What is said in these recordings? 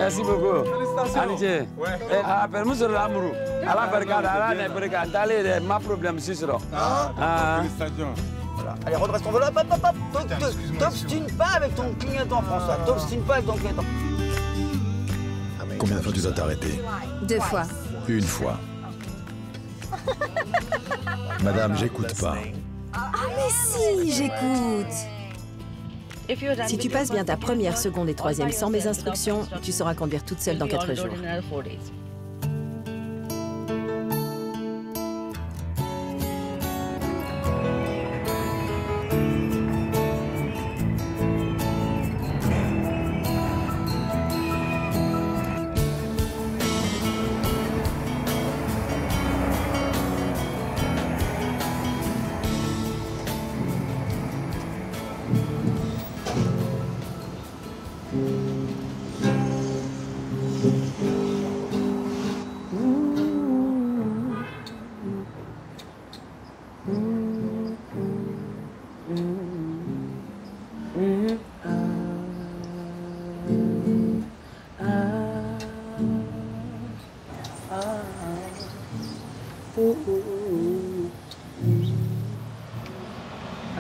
Merci beaucoup. Félicitations. Amitié. Ouais. Appelle-moi sur l'amour. Allah barkada, Allah ne barkada. T'allais, ma problème, c'est ça. Félicitations. Voilà. Allez, redresse ton vélo. Hop, hop, hop. T'obstines pas avec ton clignotant, François. T'obstines pas avec ton clignotant. Combien de fois tu dois t'arrêter? 2 fois. Une fois. Madame, j'écoute pas. Mais si, j'écoute. Si tu passes bien ta première, seconde et troisième sans mes instructions, tu sauras conduire toute seule dans 4 jours.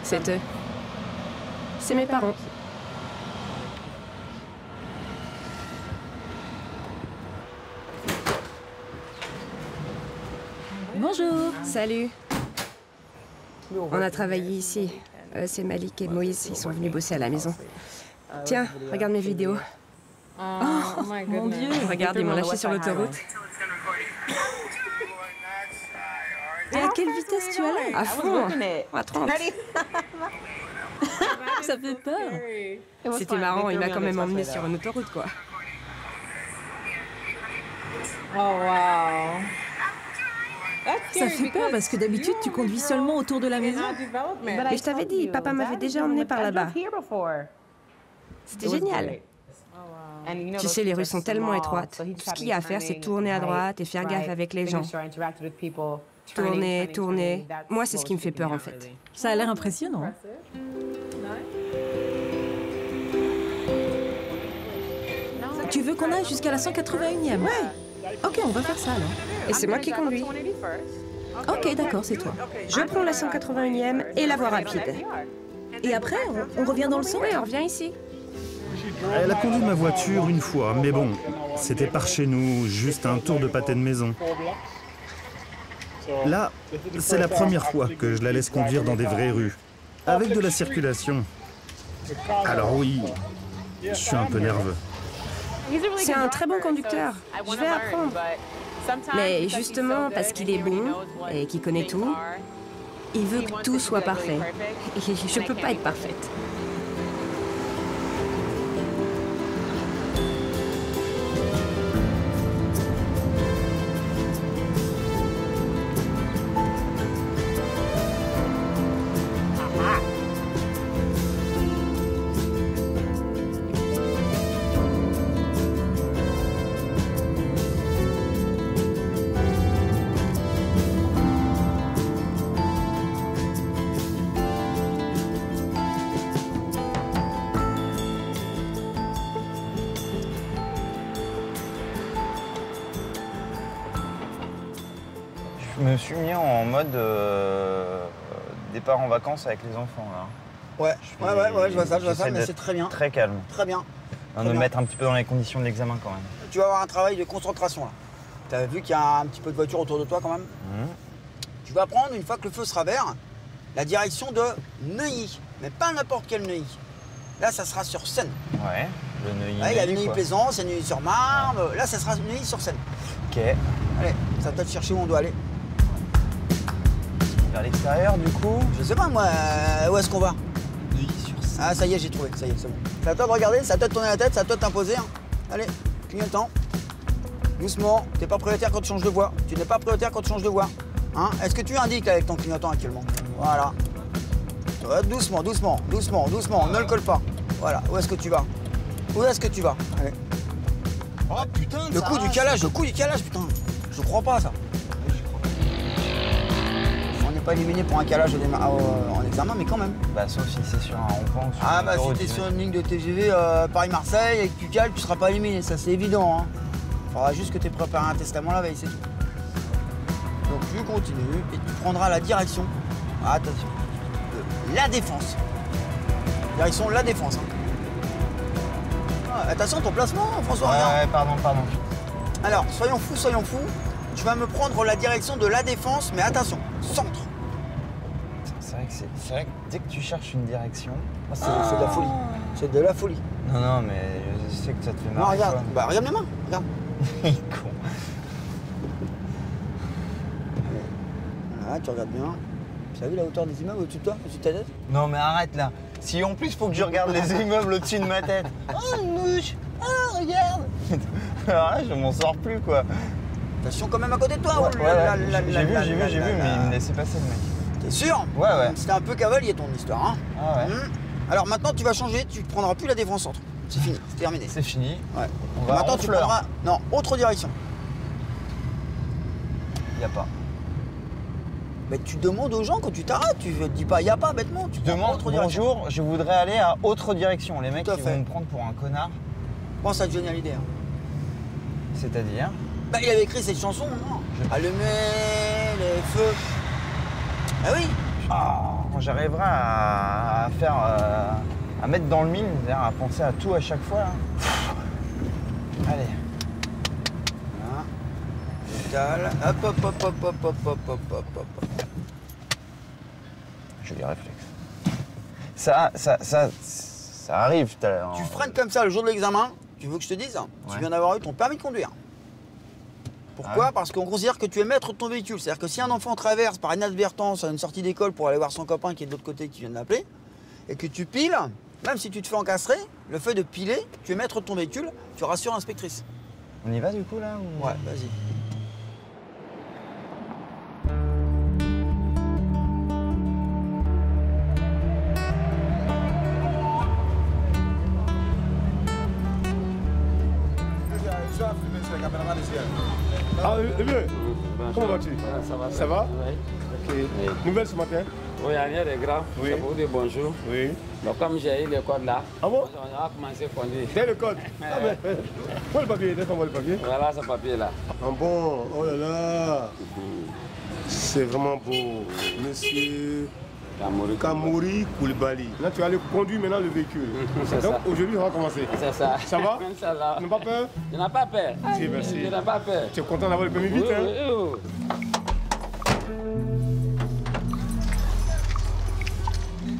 C'est eux. C'est mes parents. Bonjour. Salut. On a travaillé ici. C'est Malik et Moïse, ils sont venus bosser à la maison. Tiens, regarde mes vidéos. Oh, mon Dieu. Regarde, ils m'ont lâché sur l'autoroute. Et à quelle vitesse tu allais? À fond, à 30. Ça fait peur. C'était marrant, il m'a quand même emmené sur une autoroute, quoi. Oh, wow. Ça fait peur parce que d'habitude, tu conduis seulement autour de la maison. Mais je t'avais dit, papa m'avait déjà emmené par là-bas. C'était génial. Tu sais, les rues sont tellement étroites. Tout ce qu'il y a à faire, c'est tourner à droite et faire gaffe avec les gens. Tourner, tourner. Moi, c'est ce qui me fait peur, en fait. Ça a l'air impressionnant. Tu veux qu'on aille jusqu'à la 181e? Ouais. Ok, on va faire ça alors. Et c'est moi qui conduis. Ok, d'accord, c'est toi. Je prends la 181e et la voie rapide. Et après, on revient dans le centre? Ouais, on revient ici. Elle a conduit ma voiture une fois, mais bon, c'était par chez nous, juste un tour de pâté de maison. Là, c'est la première fois que je la laisse conduire dans des vraies rues, avec de la circulation. Alors oui, je suis un peu nerveux. C'est un très bon conducteur. Je vais apprendre. Mais justement, parce qu'il est bon et qu'il connaît tout, il veut que tout soit parfait. Et je peux pas être parfaite. Je me suis mis en mode départ en vacances avec les enfants là. Ouais, je vois ça, mais c'est très bien. Très calme. Très bien. On va me mettre un petit peu dans les conditions de l'examen quand même. Tu vas avoir un travail de concentration là. Tu as vu qu'il y a un petit peu de voiture autour de toi quand même. Tu vas prendre, une fois que le feu sera vert, la direction de Neuilly. Mais pas n'importe quel Neuilly. Là, ça sera sur Seine. Ouais, le Neuilly. Ouais, il y a le Neuilly-Plaisance, il y a Neuilly-sur-Marne. Là, ça sera Neuilly-sur-Seine. Ok. Allez, ça va peut-être chercher où on doit aller. Vers l'extérieur du coup. Je sais pas moi, où est-ce qu'on va? Neuilly-sur-Seine. Ah, ça y est, j'ai trouvé, ça y est, c'est bon. C'est à toi de regarder, c'est à toi de tourner la tête, c'est à toi de t'imposer. Hein. Allez, clignotant. Doucement, t'es pas prioritaire quand tu changes de voie. Tu n'es pas prioritaire quand tu changes de voie. Hein? Est-ce que tu indiques avec ton clignotant actuellement? Voilà. Doucement, doucement, doucement, doucement, ne le colle pas. Voilà, où est-ce que tu vas? Où est-ce que tu vas? Allez. Oh putain, le coup du calage, putain. Je crois pas ça. On n'est pas éliminé pour un calage en l'examen, mais quand même. Bah sauf si c'est sur un rond-point. Ah bah si t'es sur une ligne de TGV Paris-Marseille et que tu cales, tu seras pas éliminé, ça c'est évident. Hein. Faudra juste que tu aies préparé un testament la veille, c'est tout. Donc tu continues et tu prendras la direction, attention, de la Défense. Direction la Défense. Hein. Ah, attention ton placement, François. Ouais, pardon. Alors, soyons fous. Tu vas me prendre la direction de la Défense, mais attention, centre. C'est vrai que dès que tu cherches une direction... Ah, c'est de la folie. C'est de la folie. Non, mais je sais que ça te fait marrer. Non, regarde, bah, regarde mes mains, regarde. Il est con. Voilà, tu regardes bien. Tu as vu la hauteur des immeubles au-dessus de toi, au-dessus de ta tête? Non, mais arrête là. Si en plus, faut que je regarde les immeubles au-dessus de ma tête. Oh, une mouche. Oh, regarde. Alors là, je m'en sors plus, quoi. Attention quand même à côté de toi. Ouais, j'ai vu, mais il me laissait passer, le mec. T'es sûr? Ouais. C'était un peu cavalier ton histoire, hein. Ah ouais. Alors maintenant, tu vas changer, tu ne prendras plus la Défense centre. C'est fini, c'est terminé. C'est fini. Ouais. On va maintenant, tu prendras... Non, autre direction. Y a pas. Mais tu demandes aux gens quand tu t'arrêtes, tu ne dis pas y a pas bêtement, tu demandes autre direction. Bonjour, je voudrais aller à autre direction. Les mecs, Tout à ils fait. vont me prendre pour un connard. Pense à Johnny Hallyday. Hein. C'est-à-dire? Bah, il avait écrit cette chanson, non? Allumer les feux. Ah oui. Quand j'arriverai à faire, à mettre dans le mille, c'est-à-dire à penser à tout à chaque fois. Là. Allez. Voilà. Hop. Joli réflexe. Ça arrive. Tu freines comme ça le jour de l'examen, tu veux que je te dise? Tu viens d'avoir eu ton permis de conduire. Pourquoi? Parce qu'on considère que tu es maître de ton véhicule. C'est-à-dire que si un enfant traverse par inadvertance à une sortie d'école pour aller voir son copain qui est de l'autre côté qui vient de l'appeler, et que tu piles, même si tu te fais encastrer, le fait de piler, tu es maître de ton véhicule, tu rassures l'inspectrice. On y va du coup là ou... Ouais, vas-y. Ah, le vieux, comment vas-tu? Ça va. Ça va? Oui. Ok. Oui. Nouvelle ce matin? Oui, rien de grave. Oui. C'est pour dire bonjour. Oui. Donc, comme j'ai eu le code là, Ah bon? on va commencer à conduire. Dès le code? Ah ben, où est le papier? Laisse-moi le papier. Voilà ce papier là. Ah bon? Oh là là! C'est vraiment beau. Monsieur Kamouri Koulibaly. Là, tu vas aller conduire maintenant le véhicule. C'est Donc, ça. aujourd'hui, on va commencer. C'est ça. Ça va? Ça va. Tu n'as pas peur? Je n'ai pas peur. Si, merci. Je n'ai pas peur. Tu es content d'avoir le permis vite, hein? Oui.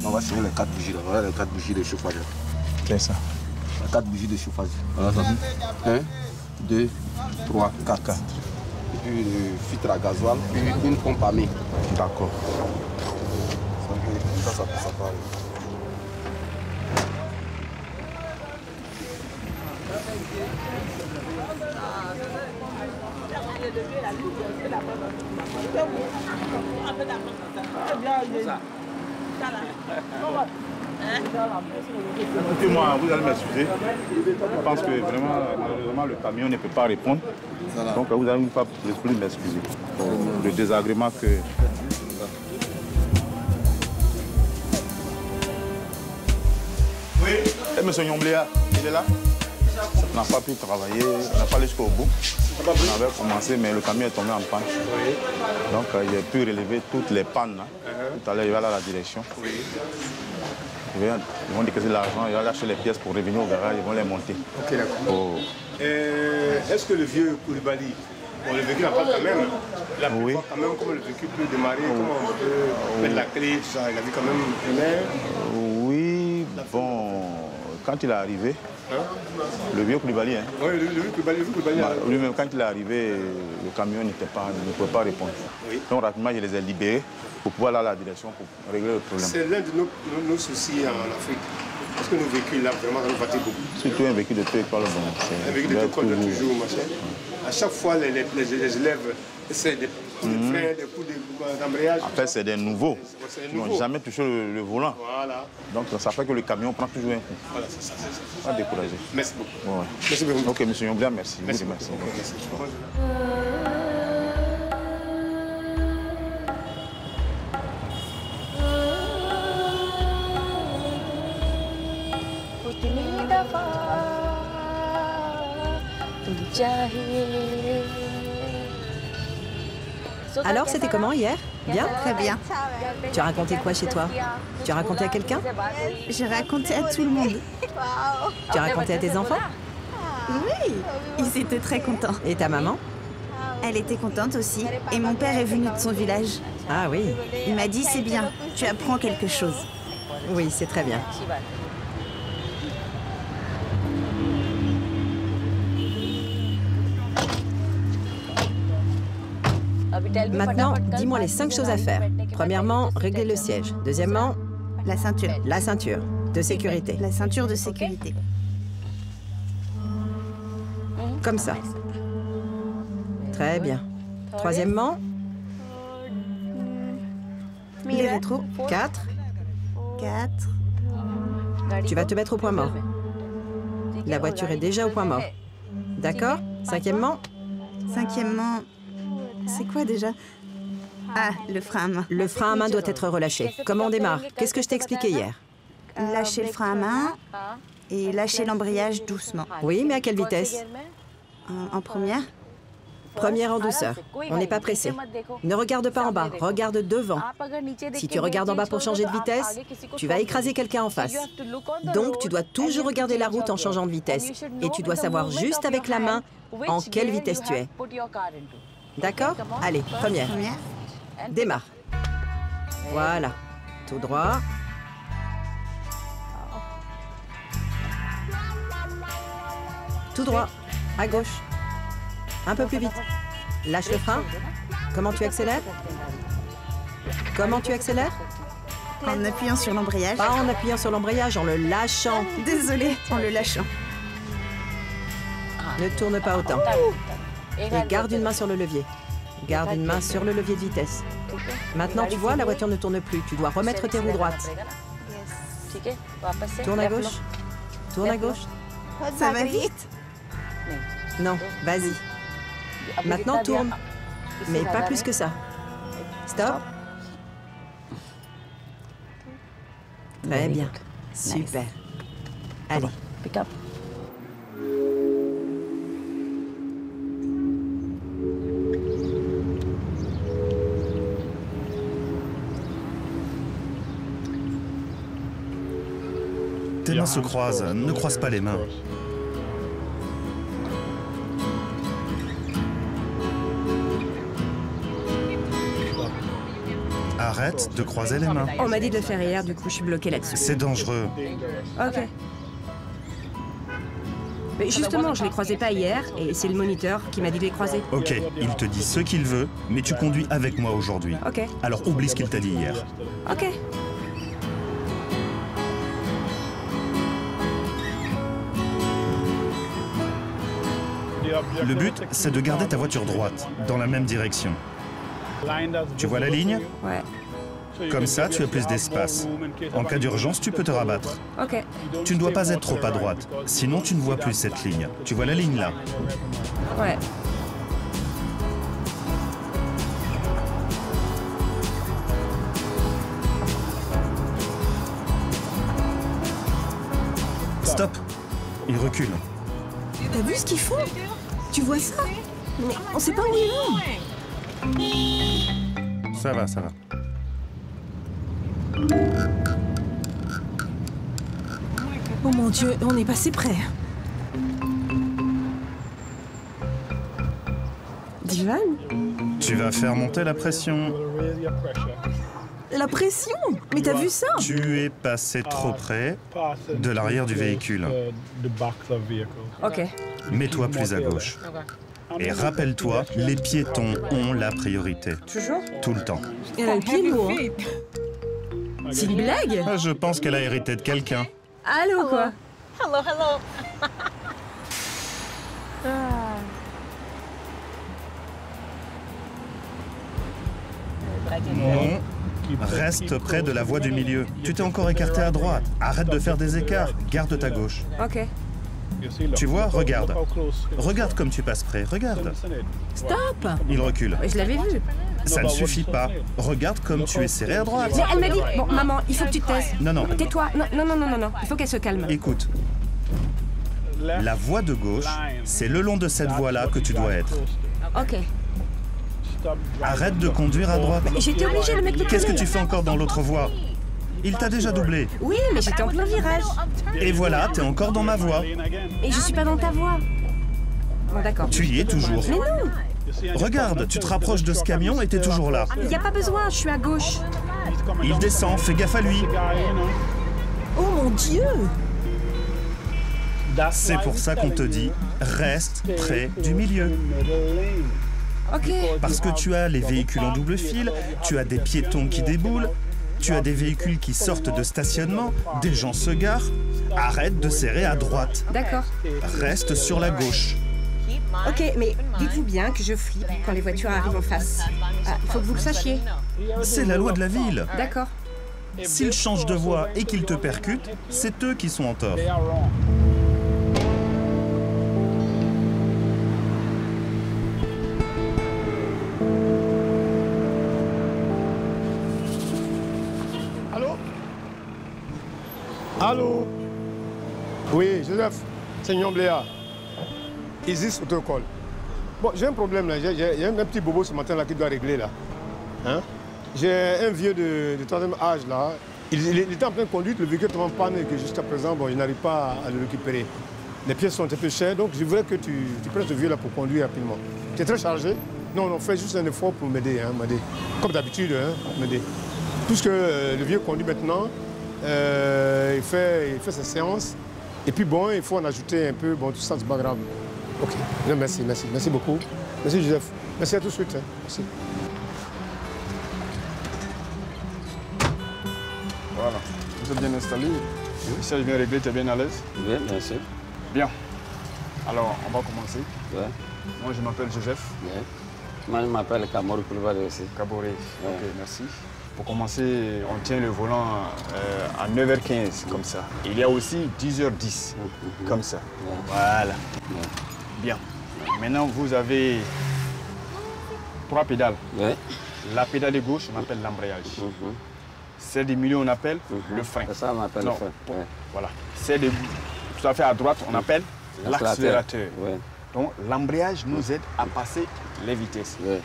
On va changer les 4 bougies là. Voilà les 4 bougies de chauffage. C'est ça. Les 4 bougies de chauffage. Voilà ça. 1, 2, 3, 4. Et puis le filtre à gasoil, puis une pompe à main. D'accord. Ça part. Écoutez-moi, vous allez m'excuser. Je pense que vraiment, malheureusement, le camion ne peut pas répondre. Donc vous allez pas m'excuser pour le désagrément que... Oui, et M. Nyombléa, il est là? On n'a pas pu travailler, on n'a pas allé jusqu'au bout. On avait commencé, mais le camion est tombé en panne. Donc il a pu relever toutes les pannes. Tout à l'heure, il va aller à la direction. Ils vont décaisser l'argent, ils vont lâcher les pièces pour revenir au garage, ils vont les monter. Ok, d'accord. Est-ce que le vieux Koulibaly, le véhicule n'a pas quand même la plupart, quand même, comment le véhicule peut démarrer, comment on peut mettre la clé, tout ça, il a vu quand même une heure? Oui, bon, quand il est arrivé, le vieux Koulibaly, oui, le vieux Koulibaly. Lui-même, quand il est arrivé, le camion ne pouvait pas répondre. Oui. Donc rapidement, je les ai libérés pour pouvoir aller à la direction pour régler le problème. C'est l'un de nos soucis en Afrique. Parce que nos véhicules, là, vraiment, ça nous fatigue beaucoup. Surtout un véhicule de taux école, bon. Un véhicule de taux école doit toujours marcher. À chaque fois, les élèves essaient de freins, des coups d'embrayage. En fait, c'est des nouveaux. Ils n'ont jamais touché le volant. Voilà. Donc ça fait que le camion prend toujours un coup. Voilà, c'est ça. Pas découragé. Merci beaucoup. Ouais. Merci beaucoup. Ok, monsieur Yomblia, merci. Merci. Merci. Merci. Alors, c'était comment hier? Bien? Très bien. Tu as raconté quoi chez toi? Tu as raconté à quelqu'un? J'ai raconté à tout le monde. Tu as raconté à tes enfants? Oui, ils étaient très contents. Et ta maman? Elle était contente aussi. Et mon père est venu de son village. Ah oui. Il m'a dit, c'est bien, tu apprends quelque chose. Oui, c'est très bien. Maintenant, dis-moi les 5 choses à faire. Premièrement, régler le siège. Deuxièmement, la ceinture. La ceinture de sécurité. La ceinture de sécurité. Comme ça. Très bien. Troisièmement, les rétros. 4. 4. Tu vas te mettre au point mort. La voiture est déjà au point mort. D'accord? Cinquièmement? Cinquièmement, c'est quoi déjà? Ah, le frein à main. Le frein à main doit être relâché. Comment on démarre? Qu'est-ce que je t'ai expliqué hier? Lâcher le frein à main et lâcher l'embrayage doucement. Oui, mais à quelle vitesse? En première? Première en douceur. On n'est pas pressé. Ne regarde pas en bas, regarde devant. Si tu regardes en bas pour changer de vitesse, tu vas écraser quelqu'un en face. Donc, tu dois toujours regarder la route en changeant de vitesse. Et tu dois savoir juste avec la main en quelle vitesse tu es. D'accord? Allez, première. Démarre. Voilà. Tout droit. Tout droit. À gauche. Un peu plus vite. Lâche le frein. Comment tu accélères? Comment tu accélères? En appuyant sur l'embrayage. Pas en appuyant sur l'embrayage, en le lâchant. Désolée, en le lâchant. Ne tourne pas autant. Et garde une main sur le levier. Garde une main sur le levier de vitesse. Maintenant, tu vois, la voiture ne tourne plus. Tu dois remettre tes roues droites. Tourne à gauche. Tourne à gauche. Ça va vite? Non, vas-y. Maintenant, tourne. Mais pas plus que ça. Stop. Très bien. Super. Allez. Pick up. Tes mains se croisent, ne croise pas les mains. Arrête de croiser les mains. On m'a dit de le faire hier, du coup je suis bloquée là-dessus. C'est dangereux. Ok. Mais justement, je les croisais pas hier, et c'est le moniteur qui m'a dit de les croiser. Ok, il te dit ce qu'il veut, mais tu conduis avec moi aujourd'hui. Ok. Alors oublie ce qu'il t'a dit hier. Ok. Le but, c'est de garder ta voiture droite, dans la même direction. Tu vois la ligne? Ouais. Comme ça, tu as plus d'espace. En cas d'urgence, tu peux te rabattre. Ok. Tu ne dois pas être trop à droite, sinon tu ne vois plus cette ligne. Tu vois la ligne là? Ouais. Stop! Il recule. T'as vu ce qu'ils font? Tu vois ça? Mais on sait pas où ils vont. Ça va, ça va. Oh mon Dieu, on est passé près. Divan? Tu vas faire monter la pression. La pression? Mais t'as vu ça? Tu es passé trop près de l'arrière du véhicule. Ok. Mets-toi plus à gauche. Et rappelle-toi, les piétons ont la priorité. Toujours? Tout le temps. Elle a le pied lourd. C'est une blague? Je pense qu'elle a hérité de quelqu'un. Allô, quoi? Hello, hello. Bon. Reste près de la voie du milieu. Tu t'es encore écarté à droite. Arrête de faire des écarts. Garde ta gauche. Ok. Tu vois, regarde. Regarde comme tu passes près. Regarde. Stop! Il recule. Je l'avais vu. Ça ne suffit pas. Regarde comme tu es serré à droite. Mais elle m'a dit, bon, maman, il faut que tu te taises. Non, non. Tais-toi. Non, non, non, non, non, non. Il faut qu'elle se calme. Écoute, La voie de gauche, c'est le long de cette voie-là que tu dois être. Ok. Arrête de conduire à droite. J'étais obligée, le mec de Qu'est-ce que tu fais encore dans l'autre voie? Il t'a déjà doublé. Oui, mais j'étais en plein virage. Et voilà, t'es encore dans ma voie. Et je suis pas dans ta voie. Bon, d'accord. Tu y es toujours. Mais non! Regarde, tu te rapproches de ce camion et t'es toujours là. Il n'y a pas besoin, je suis à gauche. Il descend, fais gaffe à lui. Oh mon Dieu! C'est pour ça qu'on te dit, reste près du milieu. Ok. Parce que tu as les véhicules en double fil, tu as des piétons qui déboulent, tu as des véhicules qui sortent de stationnement, des gens se garent. Arrête de serrer à droite. D'accord. Reste sur la gauche. Ok, mais dites-vous bien que je flippe quand les voitures arrivent en face. Ah, il faut que vous le sachiez. C'est la loi de la ville. D'accord. S'ils changent de voie et qu'ils te percutent, c'est eux qui sont en tort. Allô? Oui, Joseph, c'est Nyambléa. Isis Autocol. Bon, j'ai un problème là. J'ai un petit bobo ce matin là qui doit régler là. Hein? J'ai un vieux de troisième âge là. Il était en pleine conduite, le véhicule est en panne et que jusqu'à présent, bon, il n'arrive pas à le récupérer. Les pièces sont un peu chères, donc je voudrais que tu prennes ce vieux là pour conduire rapidement. Tu es très chargé? Non, non, fais juste un effort pour m'aider, hein, m'aider. Comme d'habitude, hein, m'aider. Puisque le vieux conduit maintenant, il fait ses séances. Et puis bon, il faut en ajouter un peu. Bon, tout ça, c'est pas grave. Ok. Non, merci, merci. Merci beaucoup. Merci, Joseph. Merci à tout de suite. Hein. Merci. Voilà. Vous êtes bien installé. Si je viens régler, tu es bien à l'aise? Oui, bien sûr. Bien. Alors, on va commencer. Ouais. Moi, je m'appelle Joseph. Ouais. Moi, je m'appelle Kamor Koulibaly aussi. Kaboré. Ouais. Ok, merci. Pour commencer, on tient le volant à 9h15, comme ça. Il y a aussi 10h10, comme ça. Ouais. Voilà. Ouais. Bien. Maintenant, vous avez 3 pédales. Ouais. La pédale de gauche, on appelle l'embrayage. Celle du milieu, on appelle le frein. Ça, on appelle le frein. Ouais. Voilà. Celle de tout à fait à droite, on appelle l'accélérateur. Ouais. Donc, l'embrayage nous aide à passer les vitesses. Ouais.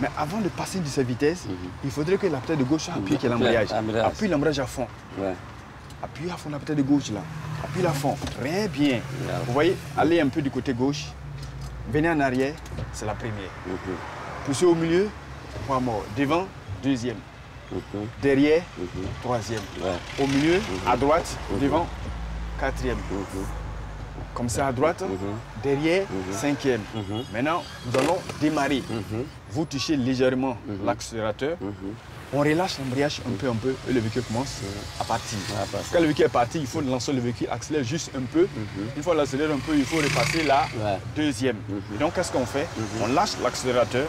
Mais avant de passer de ces vitesses, il faudrait que la pédale de gauche appuie sur l'embrayage. Appuie l'embrayage à fond. Ouais. Appuie à fond la pédale de gauche là. Appuie à fond. Très bien. Vous voyez, allez un peu du côté gauche. Venez en arrière, c'est la première. Poussez au milieu, point mort. Devant, deuxième. Derrière, troisième. Ouais. Au milieu, à droite, devant, quatrième. Comme ça à droite, derrière, cinquième. Maintenant, nous allons démarrer. Vous touchez légèrement l'accélérateur. On relâche l'embrayage un peu et le véhicule commence à partir. Quand le véhicule est parti, il faut lancer le véhicule, accélérer juste un peu. Une fois l'accélérer un peu, il faut repasser la deuxième. Et donc, qu'est-ce qu'on fait? On lâche l'accélérateur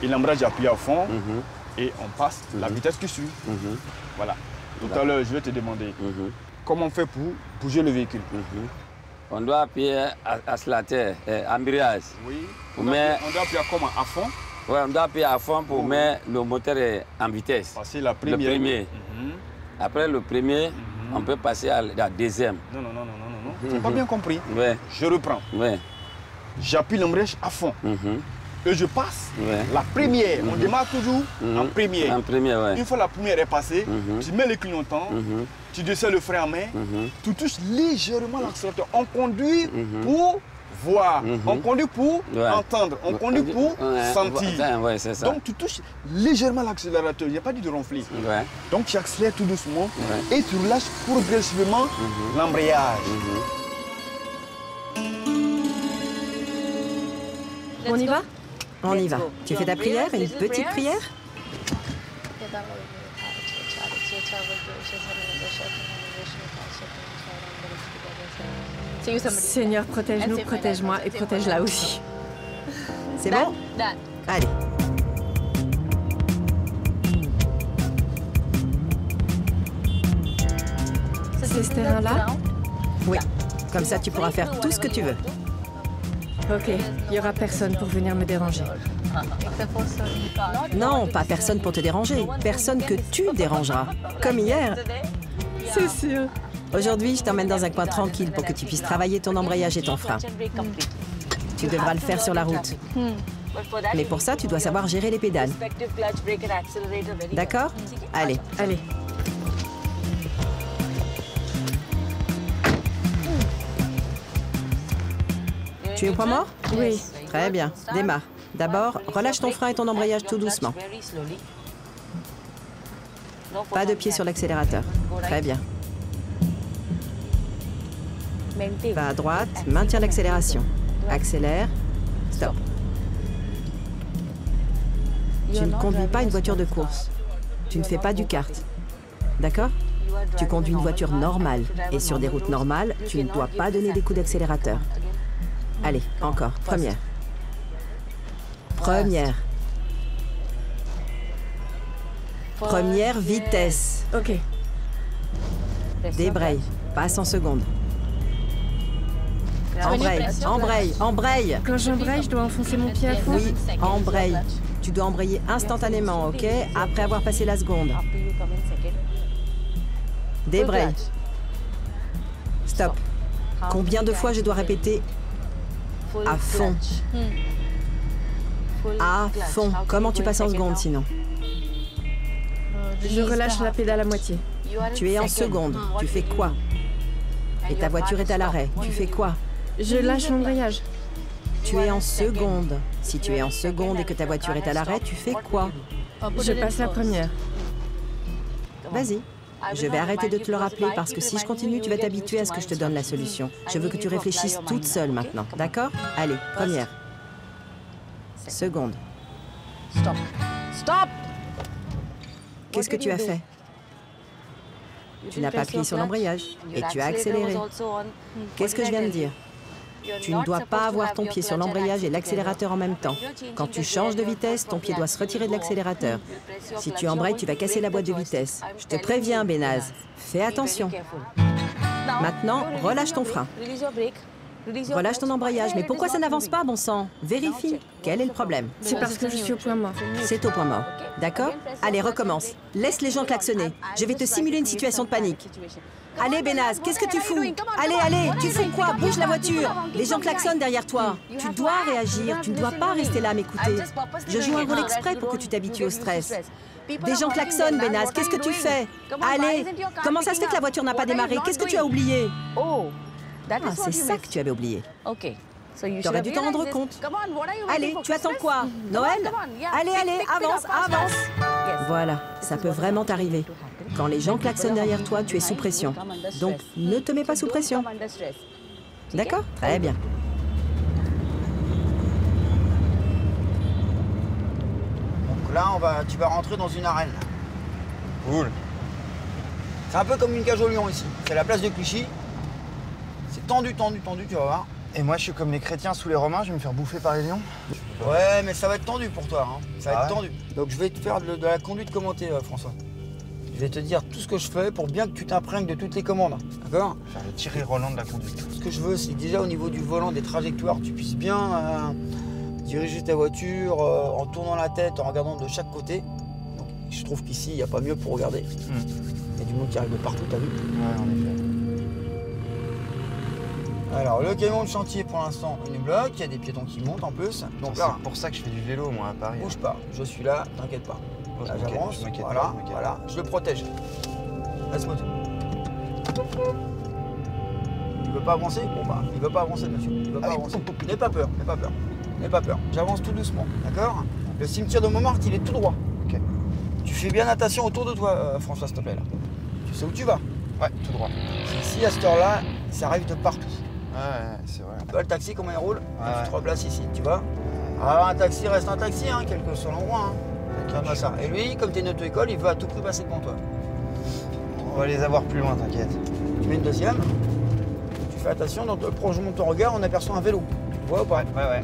et l'embrayage appuie à fond et on passe la vitesse qui suit. Voilà. Tout à l'heure, je vais te demander comment on fait pour bouger le véhicule. On doit appuyer à slater, embrayage. Oui. On doit appuyer à comment? À fond? Oui, on doit appuyer à fond pour mettre le moteur en vitesse. Passer la première. Le premier. Après le premier, on peut passer à la deuxième. Non. Tu n'as pas bien compris. Ouais. Je reprends. Ouais. J'appuie l'embrayage à fond. Et je passe la première. On démarre toujours en première. En première, ouais. Une fois la première est passée, tu mets le clignotant, tu descends le frein à main, tu touches légèrement l'accélérateur. On conduit pour voir, on conduit pour entendre, on conduit pour sentir. Ouais, c'est ça. Donc tu touches légèrement l'accélérateur, il n'y a pas dit de ronfler. Donc tu accélères tout doucement et tu relâches progressivement l'embrayage. On y va? On y va. Tu fais ta prière, une petite prière? Seigneur, protège-nous, protège-moi et protège-la aussi. C'est bon? Allez. C'est ce terrain-là? Oui. Comme ça, tu pourras faire tout ce que tu veux. Ok, il n'y aura personne pour venir me déranger. Non, pas personne pour te déranger. Personne que tu dérangeras. Comme hier. C'est sûr. Aujourd'hui, je t'emmène dans un coin tranquille pour que tu puisses travailler ton embrayage et ton frein. Tu devras le faire sur la route. Mais pour ça, tu dois savoir gérer les pédales. D'accord? Allez. Allez. Tu es au point mort? Oui. Très bien. Démarre. D'abord, relâche ton frein et ton embrayage tout doucement. Pas de pied sur l'accélérateur. Très bien. Va à droite, maintiens l'accélération. Accélère. Stop. Tu ne conduis pas une voiture de course. Tu ne fais pas du kart. D'accord? Tu conduis une voiture normale. Et sur des routes normales, tu ne dois pas donner des coups d'accélérateur. Allez, encore. Première. Première. Première vitesse. Ok. Débraye. Passe en seconde. Embraye, embraye, embraye. Quand j'embraye, je dois enfoncer mon pied à fond? Oui, embraye. Tu dois embrayer instantanément, ok? Après avoir passé la seconde. Débraye. Stop. Combien de fois je dois répéter à fond? À fond. Comment tu passes en seconde sinon? Je relâche la pédale à moitié. Tu es en seconde. Tu fais quoi? Et ta voiture est à l'arrêt. Tu fais quoi? Je lâche l'embrayage. Tu es en seconde. Si tu es en seconde et que ta voiture est à l'arrêt, tu fais quoi? Je passe la première. Vas-y. Je vais arrêter de te le rappeler parce que si je continue, tu vas t'habituer à ce que je te donne la solution. Je veux que tu réfléchisses toute seule maintenant. D'accord? Allez, première. Seconde. Stop. Stop! Qu'est-ce que tu as fait? Tu n'as pas appuyé sur l'embrayage et tu as accéléré. Qu'est-ce que je viens de dire? Tu ne dois pas avoir ton pied sur l'embrayage et l'accélérateur en même temps. Quand tu changes de vitesse, ton pied doit se retirer de l'accélérateur. Si tu embrayes, tu vas casser la boîte de vitesse. Je te préviens, Benaz. Fais attention. Maintenant, relâche ton frein. Relâche ton embrayage. Mais pourquoi ça n'avance pas, bon sang? Vérifie. Quel est le problème? C'est parce que je suis au point mort. C'est au point mort. D'accord? Allez, recommence. Laisse les gens klaxonner. Je vais te simuler une situation de panique. Allez, Benaz, qu'est-ce que tu fous? Allez, allez, tu fous quoi? Bouge la voiture. Les gens klaxonnent derrière toi. Tu dois réagir. Tu ne dois pas rester là à m'écouter. Je joue un rôle exprès pour que tu t'habitues au stress. Des gens klaxonnent, Benaz. Qu'est-ce que tu fais? Allez, comment ça se fait que la voiture n'a pas démarré? Qu'est-ce que tu as oublié? Ah, c'est ça que tu avais oublié. Tu aurais dû t'en rendre compte. Allez, tu attends quoi? Noël? Allez, allez, avance, avance. Voilà, ça peut vraiment t'arriver. Quand les gens klaxonnent derrière toi, tu es sous pression. Donc, ne te mets pas sous pression. D'accord? Très bien. Donc là, tu vas rentrer dans une arène. Cool. C'est un peu comme une cage au lion ici. C'est la place de Clichy. C'est tendu, tendu, tendu, tu vas voir. Et moi, je suis comme les chrétiens sous les Romains, je vais me faire bouffer par les lions. Ouais, mais ça va être tendu pour toi, hein. Ça va être tendu. Donc je vais te faire de la conduite commentée, François. Je vais te dire tout ce que je fais pour bien que tu t'imprègnes de toutes les commandes, d'accord? Faire le Thierry Roland de la conduite. Ce que je veux, c'est que déjà au niveau du volant, des trajectoires, tu puisses bien diriger ta voiture en tournant la tête, en regardant de chaque côté. Donc, je trouve qu'ici, il n'y a pas mieux pour regarder. Il y a du monde qui arrive de partout, t'as vu? Ouais, en effet. Alors, le camion de chantier, pour l'instant, il nous bloque. Il y a des piétons qui montent en plus. Donc là, c'est pour ça que je fais du vélo, moi, à Paris. Bouge pas, je suis là, t'inquiète pas. Là, j'avance, voilà, voilà, je le protège. Laisse-moi tout. Il veut pas avancer? Bon bah, il veut pas avancer, monsieur. Il veut pas avancer. N'aie pas peur, n'aie pas peur. N'aie pas peur. J'avance tout doucement, d'accord? Le cimetière de Montmartre, il est tout droit. Ok. Tu fais bien attention autour de toi, François, s'il te plaît, là. Tu sais où tu vas? Ouais, tout droit. Ici, à cette heure-là, ça arrive de partout. Ouais, c'est vrai. Tu vois le taxi, comment il roule? Ouais. Tu te replaces ici, tu vois? Alors, un taxi reste un taxi, hein, quel que soit l'endroit. Hein. Comme ça. Et lui, comme tu es une auto-école, il veut à tout prix passer devant toi. On va les avoir plus loin, t'inquiète. Tu mets une deuxième. Tu fais attention, dans le prolongement de ton regard, on aperçoit un vélo. Tu vois ou pas? Ouais, ouais.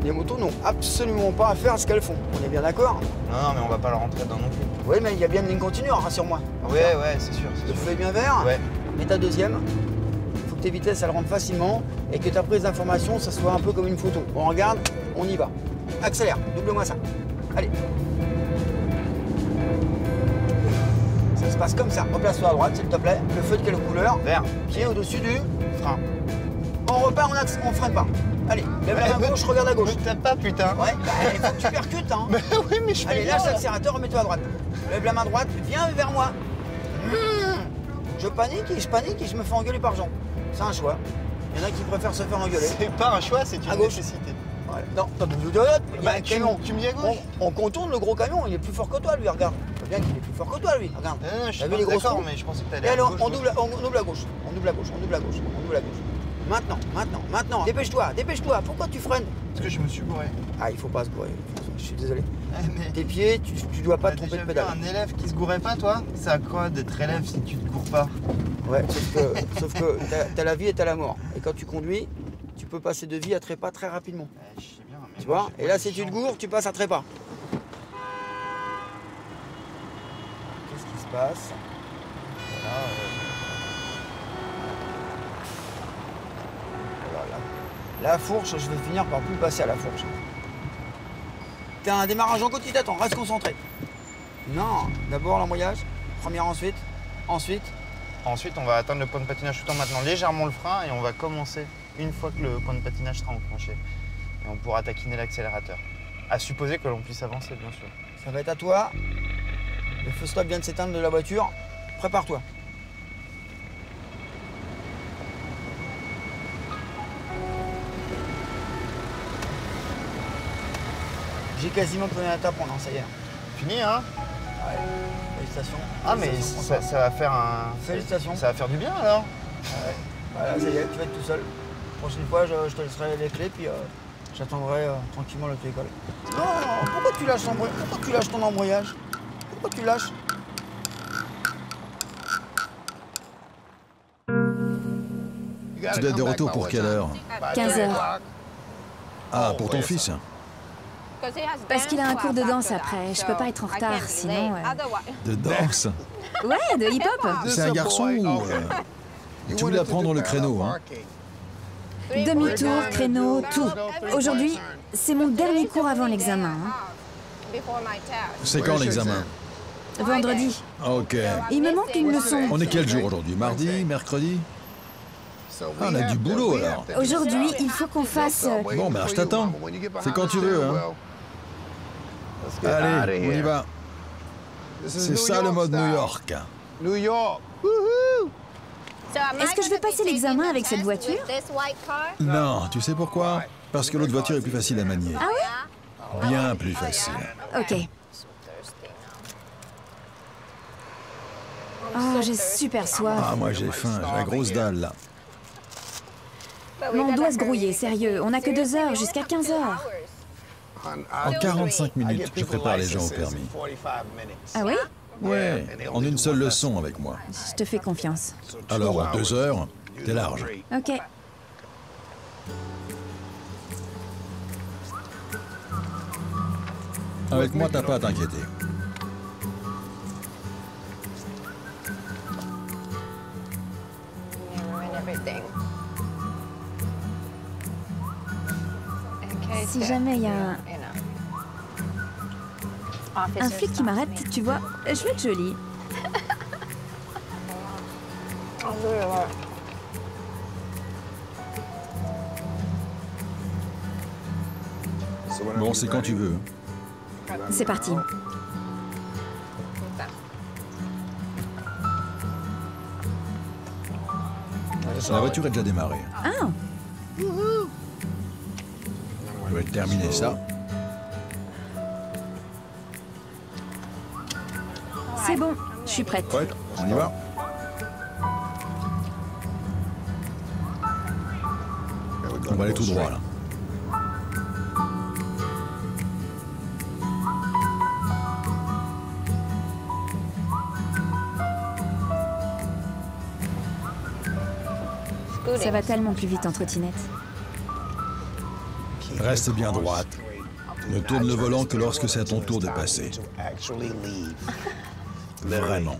Les motos n'ont absolument pas à faire ce qu'elles font. On est bien d'accord? Non, mais on va pas le rentrer dedans non plus. Oui, mais il y a bien une ligne continue, rassure-moi. Ouais, ouais, c'est sûr. Le feu est bien vert. Ouais. Mets ta deuxième. Il faut que tes vitesses, elles rentrent facilement et que ta prise d'information, ça soit un peu comme une photo. On regarde, on y va. Accélère, double-moi ça. Allez. Ça se passe passe comme ça. Replace-toi à droite, s'il te plaît. Le feu de quelle couleur? Vert. Pied au-dessus du frein. On repart, on freine pas. Allez, lève la main gauche, regarde à gauche. Ne tape pas, putain. Ouais, il faut que tu percutes, hein. Mais oui, mais je fais. Allez, lâche l'accélérateur, remets-toi à droite. Lève la main droite, viens vers moi. Je panique et je me fais engueuler par Jean. C'est un choix. Il y en a qui préfèrent se faire engueuler. C'est pas un choix, c'est une nécessité. Voilà. Non, il y a un camion. Tu me dis à gauche. On contourne le gros camion, il est plus fort que toi, lui, regarde. C'est bien qu'il est plus fort que toi, lui, regarde. Je suis d'accord, mais je pensais que t'allais à gauche. on double à gauche, on double à gauche. Maintenant. Dépêche-toi. Pourquoi tu freines? Parce que je me suis bourré. Ah, il faut pas se bourrer. Je suis désolé. Tes pieds, tu dois pas te tromper de pédale. Un élève qui se gourait pas, toi? C'est à quoi d'être élève si tu te cours pas? Ouais, sauf que t'as la vie et t'as la mort. Et quand tu conduis, tu peux passer de vie à trépas très rapidement. Je sais bien, mais tu vois? Et là, si tu te goures, tu passes à trépas. Qu'est-ce qui se passe? Voilà. La fourche, je vais finir par plus passer à la fourche. T'as un démarrage en côte qui t'attend, reste concentré. Non, d'abord l'embrayage, première ensuite. Ensuite, on va atteindre le point de patinage tout en maintenant légèrement le frein et on va commencer une fois que le point de patinage sera enclenché. Et on pourra taquiner l'accélérateur. À supposer que l'on puisse avancer, bien sûr. Ça va être à toi. Le feu stop vient de s'éteindre de la voiture. Prépare-toi. J'ai quasiment plus rien à t'apprendre, ça y est. Fini, hein? Ouais, félicitations. Ah, mais ça va faire un... Félicitations. Ça va faire du bien, alors? Ouais. Voilà, ça y est, tu vas être tout seul. La prochaine fois, je te laisserai les clés, puis j'attendrai tranquillement l'auto-école. Non, pourquoi tu lâches ton embrayage? Pourquoi tu lâches? Tu dois être de retour pour quelle heure? 15h. Ah, pour ton fils? Parce qu'il a un cours de danse après. Je peux pas être en retard, sinon... De danse? Ouais, de hip-hop. C'est un garçon ou... Tu voulais apprendre le créneau, hein? Demi-tour, créneau, tout. Aujourd'hui, c'est mon dernier cours avant l'examen. C'est quand l'examen? Vendredi. Ok. Il me manque une leçon. On est quel jour aujourd'hui? Mardi? Mercredi? Ah, on a du boulot alors. Aujourd'hui, il faut qu'on fasse... Bon, ben je t'attends. C'est quand tu veux, hein. Allez, on y va. C'est ça le mode New York. New York. Est-ce que je vais passer l'examen avec cette voiture? Non, tu sais pourquoi? Parce que l'autre voiture est plus facile à manier. Ah oui? Bien plus facile. Ok. Oh, j'ai super soif. Ah, moi j'ai faim, j'ai la grosse dalle là. Mais on doit se grouiller, sérieux. On n'a que 2 heures, jusqu'à 15h. En 45 minutes, je prépare les gens au permis. Ah oui? Ouais, en une seule leçon avec moi. Je te fais confiance. Alors en 2 heures, t'es large. Ok. Avec moi, t'as pas à t'inquiéter. Si jamais il y a un flic qui m'arrête, tu vois, je vais être jolie. Bon, c'est quand tu veux. C'est parti. La voiture est déjà démarrée. Ah! Je vais terminer ça. C'est bon, je suis prête. Ouais, on y va. On va aller tout droit là. Ça va tellement plus vite en trottinette. Reste bien droite. Ne tourne le volant que lorsque c'est à ton tour de passer. Vraiment.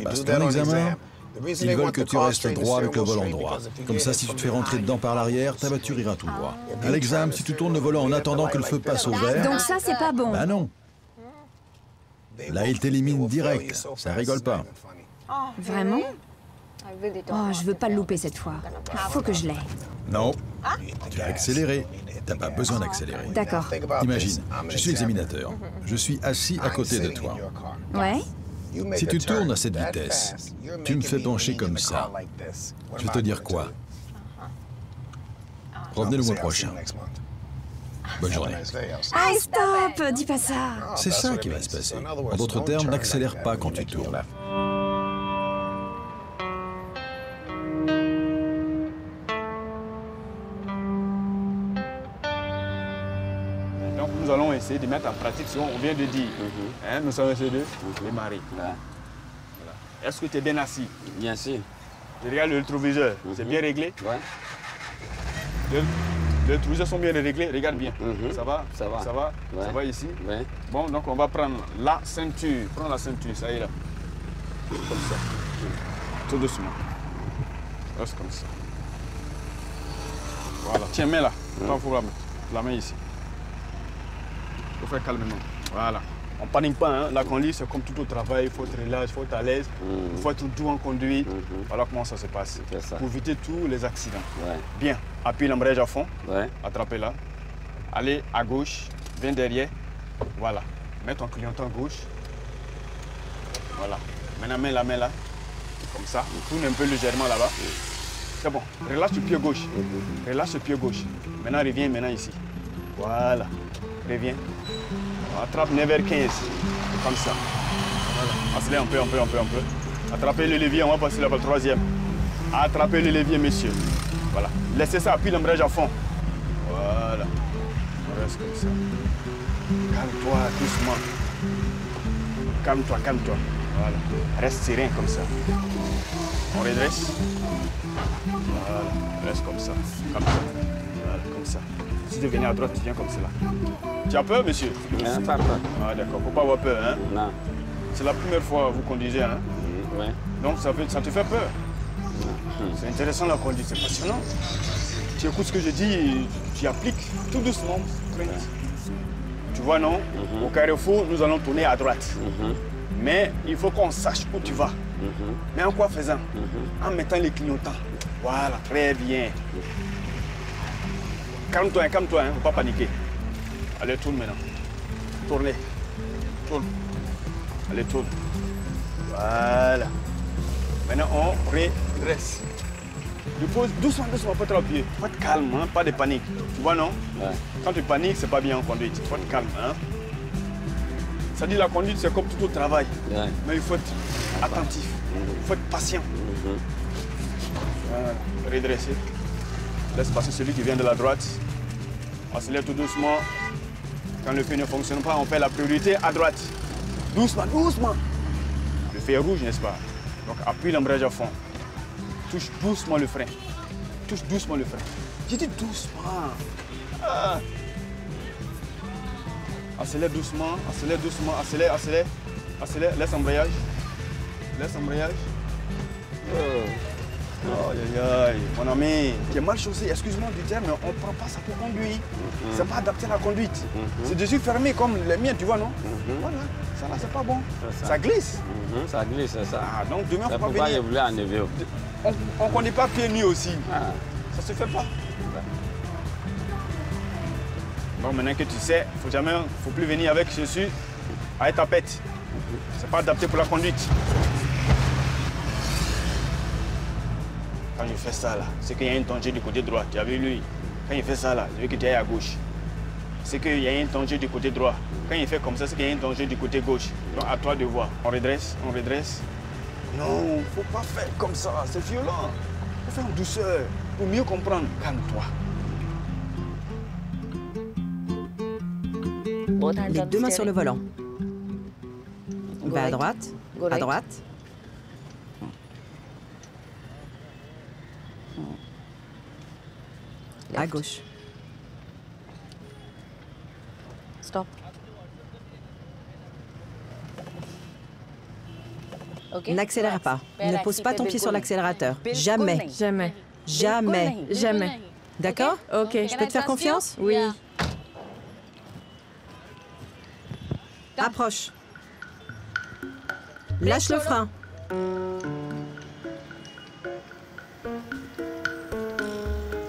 Parce qu'en examen, ils veulent que tu restes droit avec le volant droit. Comme ça, si tu te fais rentrer dedans par l'arrière, ta voiture ira tout droit. À l'examen, si tu tournes le volant en attendant que le feu passe au vert... Donc ça, c'est pas bon. Bah non. Là, il t'élimine direct. Ça rigole pas. Vraiment? Oh, je veux pas le louper cette fois. Faut que je l'aie. Non. Tu as accéléré. T'as pas besoin d'accélérer. D'accord. Imagine, je suis examinateur. Je suis assis à côté de toi. Ouais? Si tu tournes à cette vitesse, tu me fais pencher comme ça. Je vais te dire quoi? Revenez le mois prochain. Bonne journée. Ah, stop! Dis pas ça! C'est ça qui va se passer. En d'autres termes, n'accélère pas quand tu tournes. Donc nous allons essayer de mettre en pratique ce qu'on vient de dire. Hein, nous sommes essayés de démarrer. Voilà. Est-ce que tu es bien assis? Bien sûr. Je regarde le rétroviseur. C'est bien réglé? Ouais. Les rétroviseurs sont bien réglés, regarde bien. Ça va? Ça va. Ça va? Ouais. Ça va ici? Ouais. Bon, donc on va prendre la ceinture. Prends la ceinture, ça y est là. Comme ça. Tout doucement. Reste comme ça. Voilà. Tiens, mets là. Il faut la main ici. Il faut faire calmement. Voilà. On ne panique pas, hein. La conduite, c'est comme tout au travail. Il faut être relax, il faut être à l'aise. Il faut être doux en conduite. Voilà comment ça se passe. Pour éviter tous les accidents. Ouais. Bien. Appuie l'embrayage à fond. Ouais. Attrapez-la. Allez à gauche. Viens derrière. Voilà. Mets ton clignotant à gauche. Voilà. Maintenant, mets la main là. Comme ça. Tourne un peu légèrement là-bas. C'est bon. Relâche le pied gauche. Relâche le pied gauche. Maintenant, reviens maintenant ici. Voilà. Reviens. Attrape 9h15. Comme ça. Voilà. Accélère un peu. Attrapez le levier, on va passer là pour le troisième. Attrapez le levier, messieurs. Voilà. Laissez ça, appuie l'embrayage à fond. Voilà. Reste comme ça. Calme-toi doucement. Calme-toi. Voilà. Reste serein comme ça. On redresse. Voilà. Reste comme ça. Voilà, comme ça. Si tu venais à droite, tu viens comme cela. Tu as peur, monsieur? Non, pas peur. Ah, d'accord. Faut pas avoir peur, hein? Non. C'est la première fois que vous conduisez, hein? Oui. Donc ça te fait peur? C'est intéressant la conduite, c'est passionnant. Tu écoutes ce que je dis, tu appliques tout doucement. Tu vois, non? Au carrefour, nous allons tourner à droite. Mais il faut qu'on sache où tu vas. Mais en quoi faisant? En mettant les clignotants. Voilà, très bien. Calme-toi, hein, faut pas paniquer. Allez, tourne maintenant. Tournez. Tourne. Allez, tourne. Voilà. Maintenant, on redresse. Dépose doucement, pas trop appuyer. Faut être calme, hein, pas de panique. Tu vois, non? Ouais. Quand tu paniques, c'est pas bien en conduite. Faut être calme, hein. Ça dit la conduite, c'est comme tout au travail. Ouais. Mais il faut être attentif. Il faut être patient. Voilà. Redresser. Laisse passer celui qui vient de la droite. Accélère tout doucement. Quand le feu ne fonctionne pas, on fait la priorité à droite. Doucement. Le feu est rouge, n'est-ce pas? Donc appuie l'embrayage à fond. Touche doucement le frein. J'ai dit doucement. Ah. Accélère doucement. Accélère. Laisse embrayage. Aïe. Mon ami, tu es mal chaussé, excuse-moi du terme, mais on ne prend pas ça pour conduire. C'est pas adapté à la conduite. C'est des yeux fermés comme les miens, tu vois, non? Voilà, ça là, c'est pas bon. Ça glisse. Ça glisse, c'est ça. Ah, donc demain, il ne faut pas venir. Je voulais enlever. On ne conduit pas pieds nus aussi. Ça se fait pas. Bon, maintenant que tu sais, il ne faut plus venir avec chaussures à tapette. C'est pas adapté pour la conduite. Quand je fais ça là, c'est qu'il y a un danger du côté droit. Tu as vu lui? Quand il fait ça là, je veux que tu ailles à gauche. C'est qu'il y a un danger du côté droit. Quand il fait comme ça, c'est qu'il y a un danger du côté gauche. Donc à toi de voir. On redresse. Non, faut pas faire comme ça, c'est violent. Faut faire en douceur pour mieux comprendre. Calme-toi. Les deux mains sur le volant. Va à droite. À droite. À gauche. Stop. N'accélère pas. Ne pose pas ton pied sur l'accélérateur. Jamais. D'accord? Ok. Je peux te faire confiance? Oui. Approche. Lâche le frein.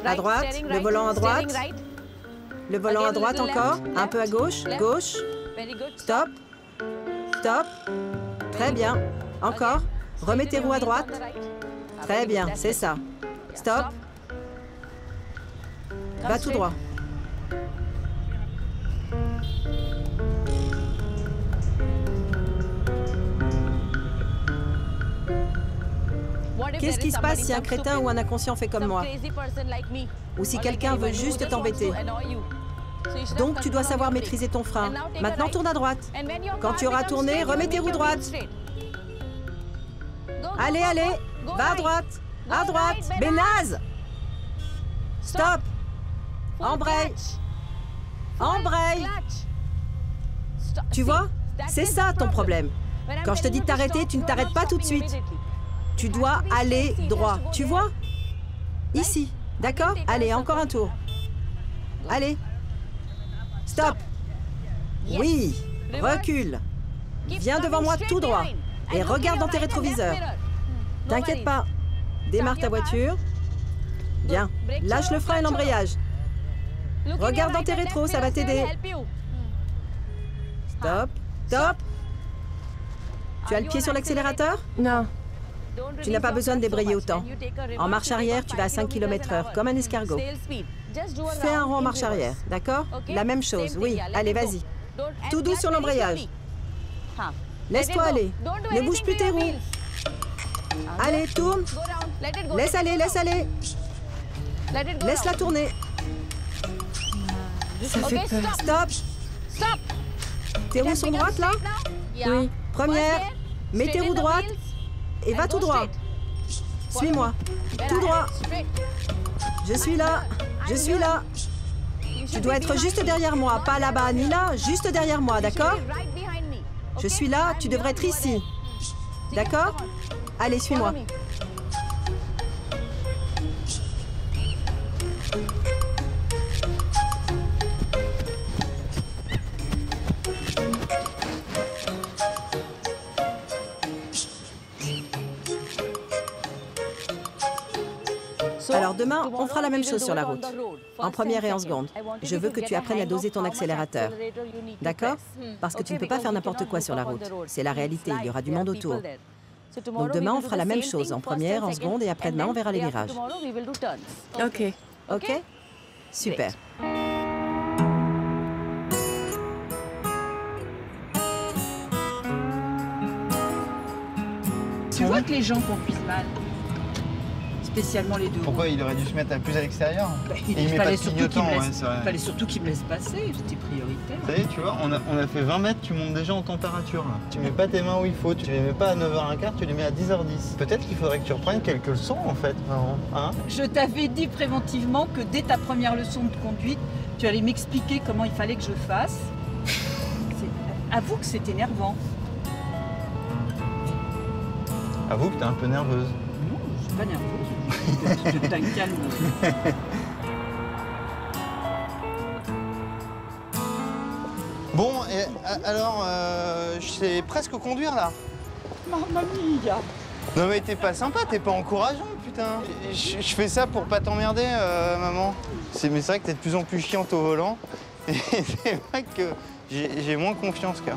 À droite, le volant à droite. Le volant à droite encore, un peu à gauche, gauche. Stop. Stop. Très bien. Encore. Remets tes roues à droite. Très bien, c'est ça. Stop. Va tout droit. Qu'est-ce qui se passe si un crétin ou un inconscient fait comme moi? Ou si quelqu'un veut juste t'embêter? Donc tu dois savoir maîtriser ton frein. Maintenant tourne à droite. Quand tu auras tourné, remets tes roues droites. Allez, allez, va à droite. À droite. Bénaze. Stop. Embraye. Embraye. Tu vois? C'est ça ton problème. Quand je te dis de t'arrêter, tu ne t'arrêtes pas tout de suite. Tu dois aller droit. Tu vois? Ici. D'accord? Allez, encore un tour. Allez. Stop. Oui. Recule. Viens devant moi tout droit. Et regarde dans tes rétroviseurs. T'inquiète pas. Démarre ta voiture. Bien. Lâche le frein et l'embrayage. Regarde dans tes rétros, ça va t'aider. Stop. Stop. Tu as le pied sur l'accélérateur? Non. Tu n'as pas besoin de débrayer autant. En marche arrière, tu vas à 5 km/h, comme un escargot. Fais un rond en marche arrière, d'accord? La même chose, oui. Allez, vas-y. Tout doux sur l'embrayage. Laisse-toi aller. Ne bouge plus tes roues. Allez, tourne. Laisse aller, laisse aller. Laisse-la tourner. Ça fait peur. Stop. Tes roues sont droites, là? Oui. Première, mets tes roues droites et va tout droit. Suis-moi. Tout droit. Je suis là. Je suis là. Tu dois être juste derrière moi, pas là-bas ni là, juste derrière moi, d'accord? Je suis là, tu devrais être ici. D'accord? Allez, suis-moi. Alors demain, on fera la même chose sur la route, en première et en seconde. Je veux que tu apprennes à doser ton accélérateur. D'accord? Parce que tu ne peux pas faire n'importe quoi sur la route. C'est la réalité, il y aura du monde autour. Donc demain, on fera la même chose, en première, en seconde, et après-demain, on verra les virages. Ok. Ok? Super. Tu vois que les gens conduisent mal. Spécialement les deux. Pourquoi il aurait dû se mettre plus à l'extérieur? Il fallait surtout qu'il me laisse passer, c'était prioritaire. Vous savez, tu vois, on a fait 20 mètres, tu montes déjà en température. Là. Tu mets pas tes mains où il faut, tu les mets pas à 9h15, tu les mets à 10h10. Peut-être qu'il faudrait que tu reprennes quelques leçons en fait, vraiment. Hein? Je t'avais dit préventivement que dès ta première leçon de conduite, tu allais m'expliquer comment il fallait que je fasse. Avoue que c'est énervant. Avoue que t'es un peu nerveuse. Non, je suis pas nerveuse. T'as un calme. Bon, et alors, je sais presque conduire là. Mamma mia. Non mais t'es pas sympa, t'es pas encourageant, putain. Je fais ça pour pas t'emmerder, maman. Mais c'est vrai que t'es de plus en plus chiante au volant. Et c'est vrai que j'ai moins confiance quand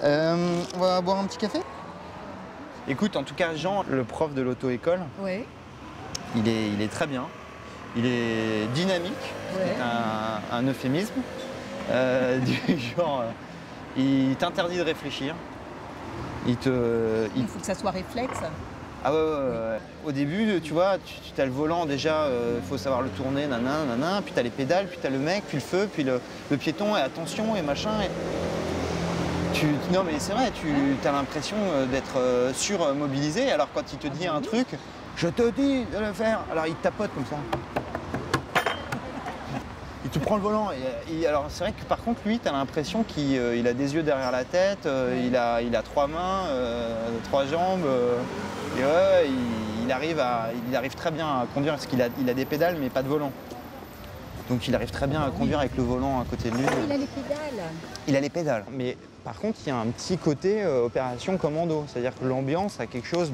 même. On va boire un petit café? Écoute, en tout cas, Jean, le prof de l'auto-école, ouais. Il est très bien. Il est dynamique, ouais. C'est un euphémisme. Du genre, il t'interdit de réfléchir. Il faut que ça soit réflexe. Ah ouais. Au début, tu vois, tu as le volant déjà, il faut savoir le tourner, nanana, puis tu as les pédales, puis tu as le mec, puis le feu, puis le piéton, et attention, et machin. Non mais c'est vrai, tu as l'impression d'être surmobilisé, alors quand il te dit un truc, je te dis de le faire, alors il te tapote comme ça. Il te prend le volant. Alors c'est vrai que par contre, lui, tu as l'impression qu'il a des yeux derrière la tête, il a 3 mains, 3 jambes, et ouais, il arrive très bien à conduire parce qu'il a des pédales mais pas de volant. Donc il arrive très bien à conduire avec le volant à côté de lui. Il a les pédales. Il a les pédales. Mais par contre, il y a un petit côté opération commando. C'est-à-dire que l'ambiance a quelque chose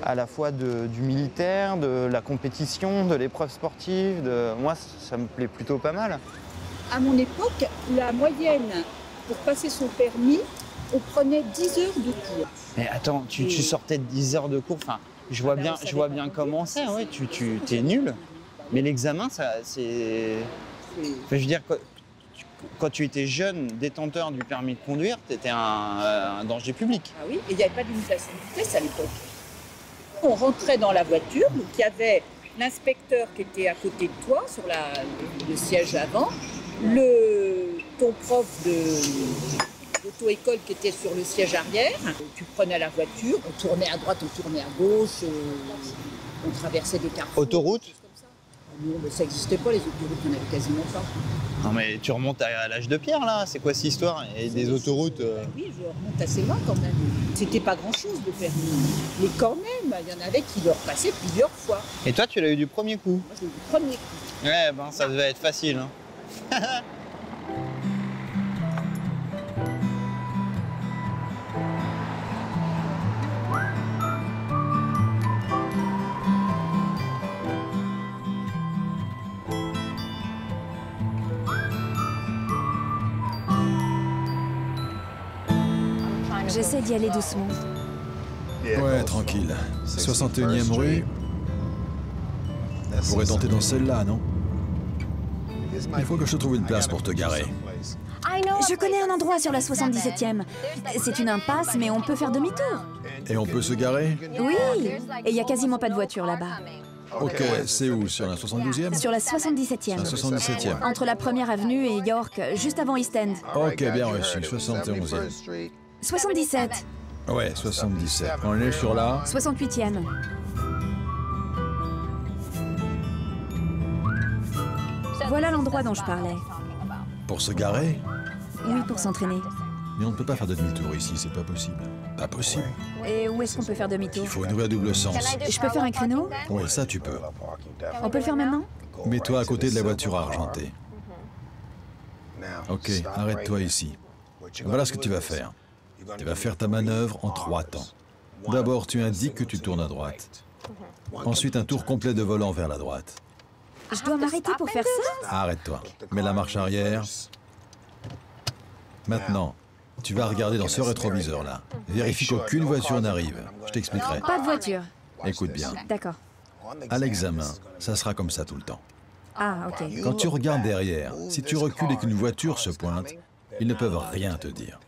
à la fois du militaire, de la compétition, de l'épreuve sportive. Moi, ça me plaît plutôt pas mal. À mon époque, la moyenne pour passer son permis, on prenait 10 heures de cours. Mais attends, tu sortais de 10 heures de cours. Enfin, je vois bien comment c'est. Ouais, tu t'es nul. Mais l'examen, c'est... Enfin, je veux dire, quand tu étais jeune détenteur du permis de conduire, tu étais un danger public. Ah oui, et il n'y avait pas de limitation de vitesse à l'époque. On rentrait dans la voiture, donc il y avait l'inspecteur qui était à côté de toi, sur le siège avant, ton prof d'auto-école qui était sur le siège arrière. Tu prenais la voiture, on tournait à droite, on tournait à gauche, on traversait des carrefours. Autoroute ? Non, ça n'existait pas, les autoroutes, il n'y en avait quasiment pas. Non mais tu remontes à l'âge de pierre là, c'est quoi cette histoire? Et des autoroutes Oui, je remonte assez loin quand même. C'était pas grand-chose le permis. Mais quand même, il y en avait qui le repassaient plusieurs fois. Et toi, tu l'as eu du premier coup? Moi, j'ai eu du premier coup. Ouais, ben ça devait être facile. Hein. J'essaie d'y aller doucement. Ouais, tranquille. 61e rue. On pourrait tenter dans celle-là, non? Il faut que je te trouve une place pour te garer. Je connais un endroit sur la 77e. C'est une impasse, mais on peut faire demi-tour. Et on peut se garer? Oui, et il n'y a quasiment pas de voiture là-bas. Ok, c'est où? Sur la 72e? Sur la 77e. La 77e. Entre la 1er avenue et York, juste avant East End. Ok, bien reçu. 71e. 77. Ouais, 77. On est sur la... 68e. Voilà l'endroit dont je parlais. Pour se garer? Oui, pour s'entraîner. Mais on ne peut pas faire de demi-tour ici, c'est pas possible. Pas possible. Et où est-ce qu'on peut faire demi-tour? Il faut une rue à double sens. Je peux faire un créneau? Oui, ça tu peux. On peut le faire maintenant? Mets-toi à côté de la voiture argentée. Ok, arrête-toi ici. Voilà ce que tu vas faire. Tu vas faire ta manœuvre en 3 temps. D'abord, tu indiques que tu tournes à droite. Ensuite, un tour complet de volant vers la droite. Je dois m'arrêter pour faire ça? Arrête-toi. Mets la marche arrière. Maintenant, tu vas regarder dans ce rétroviseur-là. Vérifie qu'aucune voiture n'arrive. Je t'expliquerai. Pas de voiture. Écoute bien. D'accord. À l'examen, ça sera comme ça tout le temps. Ah, ok. Quand tu regardes derrière, si tu recules et qu'une voiture se pointe, ils ne peuvent rien te dire.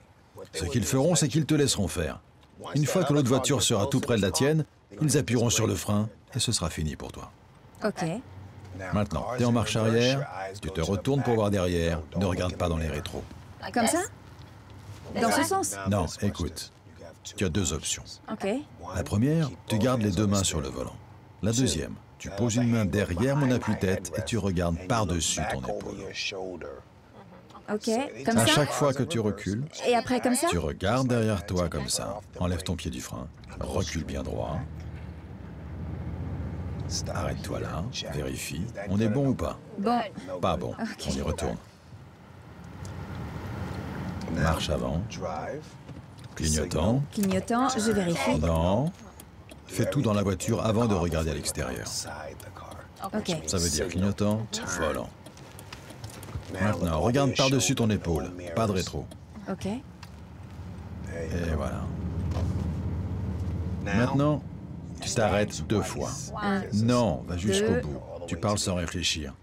Ce qu'ils feront, c'est qu'ils te laisseront faire. Une fois que l'autre voiture sera tout près de la tienne, ils appuieront sur le frein et ce sera fini pour toi. Ok. Maintenant, tu es en marche arrière, tu te retournes pour voir derrière, ne regarde pas dans les rétros. Comme ça? Dans ce sens? Non, écoute, tu as 2 options. Ok. La première, tu gardes les 2 mains sur le volant. La deuxième, tu poses une main derrière mon appui-tête et tu regardes par-dessus ton épaule. Ok, comme ça? À chaque fois que tu recules, et après comme ça? Tu regardes derrière toi comme ça. Enlève ton pied du frein, recule bien droit. Arrête-toi là, vérifie. On est bon ou pas? Bon. Pas bon, on y retourne. Marche avant. Clignotant. Clignotant, je vérifie. Non. Fais tout dans la voiture avant de regarder à l'extérieur. Ok. Ça veut dire clignotant, volant. Maintenant, regarde par-dessus ton épaule. Pas de rétro. Ok. Et voilà. Maintenant, tu t'arrêtes 2 fois. Non, va jusqu'au bout. Tu parles sans réfléchir.